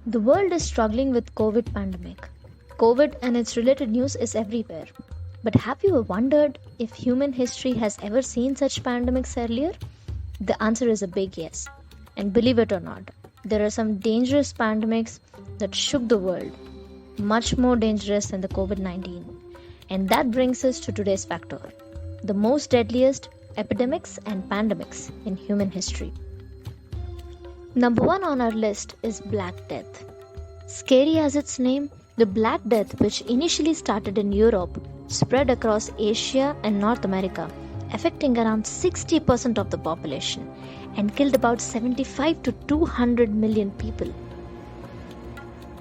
The world is struggling with COVID pandemic. COVID and its related news is everywhere. But have you wondered if human history has ever seen such pandemics earlier? The answer is a big yes. And believe it or not, there are some dangerous pandemics that shook the world, much more dangerous than the COVID-19. And that brings us to today's factor, the most deadliest epidemics and pandemics in human history. Number 1 on our list is Black Death. Scary as its name, the Black Death, which initially started in Europe, spread across Asia and North America, affecting around 60% of the population and killed about 75 to 200 million people.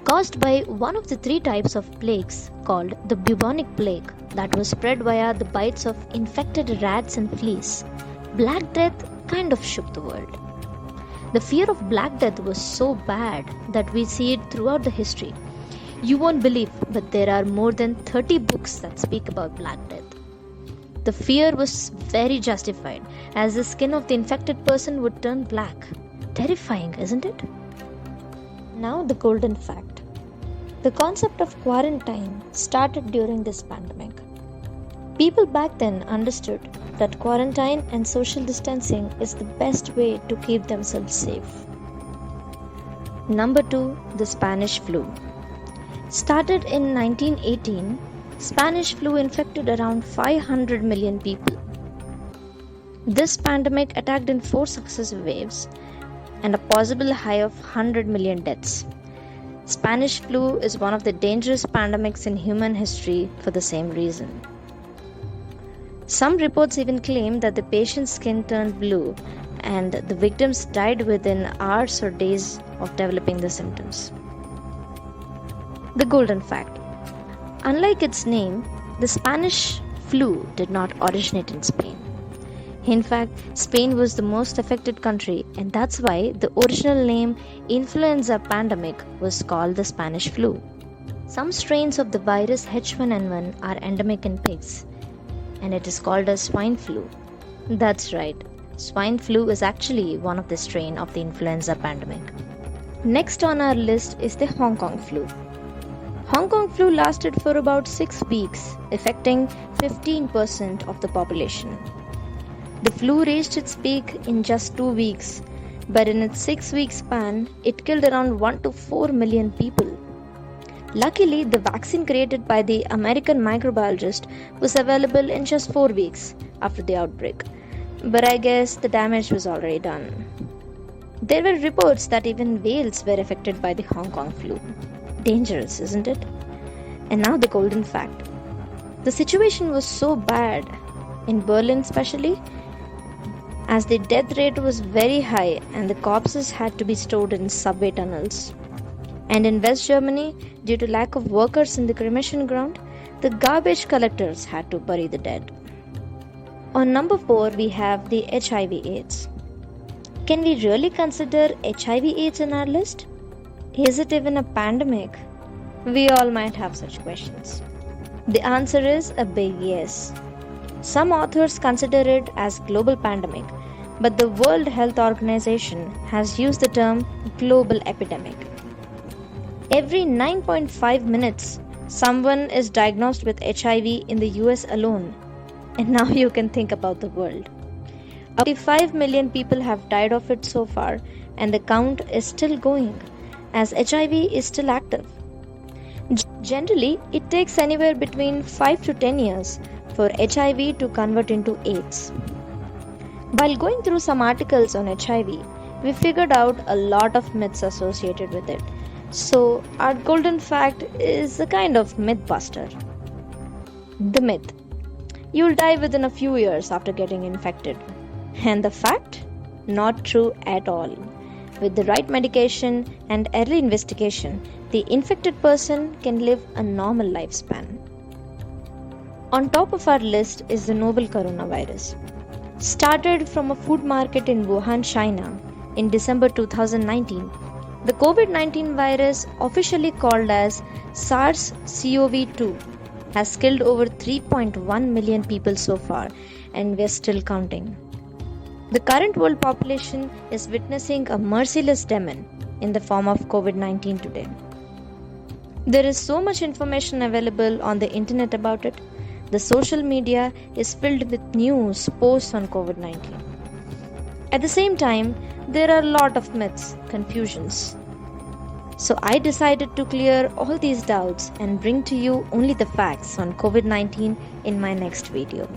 Caused by one of the 3 types of plagues called the bubonic plague that was spread via the bites of infected rats and fleas, Black Death kind of shook the world. The fear of Black Death was so bad that we see it throughout the history. You won't believe, but there are more than 30 books that speak about Black Death. The fear was very justified, as the skin of the infected person would turn black. Terrifying, isn't it? Now the golden fact. The concept of quarantine started during this pandemic. People back then understood that quarantine and social distancing is the best way to keep themselves safe. Number 2, the Spanish flu. Started in 1918, Spanish flu infected around 500 million people. This pandemic attacked in 4 successive waves and a possible high of 100 million deaths. Spanish flu is one of the dangerous pandemics in human history for the same reason. Some reports even claim that the patient's skin turned blue and the victims died within hours or days of developing the symptoms. The golden fact. Unlike its name, the Spanish flu did not originate in Spain. In fact, Spain was the most affected country, and that's why the original name influenza pandemic was called the Spanish flu. Some strains of the virus H1N1 are endemic in pigs, and it is called as swine flu. That's right, swine flu is actually one of the strain of the influenza pandemic. Next on our list is the Hong Kong flu. Hong Kong flu lasted for about 6 weeks, affecting 15% of the population. The flu reached its peak in just 2 weeks, but in its 6-week span, it killed around 1 to 4 million people. Luckily, the vaccine created by the American microbiologist was available in just 4 weeks after the outbreak, but I guess the damage was already done. There were reports that even whales were affected by the Hong Kong flu. Dangerous, isn't it? And now the golden fact. The situation was so bad, in Berlin especially, as the death rate was very high and the corpses had to be stored in subway tunnels. And in West Germany, due to lack of workers in the cremation ground, the garbage collectors had to bury the dead. On number 4, we have the HIV/AIDS. Can we really consider HIV/AIDS in our list? Is it even a pandemic? We all might have such questions. The answer is a big yes. Some authors consider it as global pandemic, but the World Health Organization has used the term global epidemic. Every 9.5 minutes, someone is diagnosed with HIV in the US alone. And now you can think about the world. Up to 5 million people have died of it so far, and the count is still going, as HIV is still active. Generally, it takes anywhere between 5 to 10 years for HIV to convert into AIDS. While going through some articles on HIV, we figured out a lot of myths associated with it. So, our golden fact is a kind of myth buster. The myth. You'll die within a few years after getting infected. And the fact? Not true at all. With the right medication and early investigation, the infected person can live a normal lifespan. On top of our list is the novel coronavirus. Started from a food market in Wuhan, China in December 2019, the COVID-19 virus, officially called as SARS-CoV-2, has killed over 3.1 million people so far, and we're still counting. The current world population is witnessing a merciless demon, in the form of COVID-19 today. There is so much information available on the internet about it. The social media is filled with news, posts on COVID-19. At the same time, there are a lot of myths, confusions. So I decided to clear all these doubts and bring to you only the facts on COVID-19 in my next video.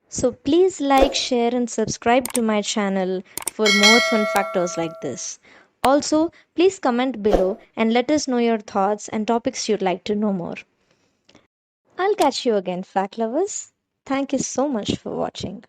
So please like, share and subscribe to my channel for more fun factors like this. Also, please comment below and let us know your thoughts and topics you'd like to know more. I'll catch you again, fact lovers. Thank you so much for watching.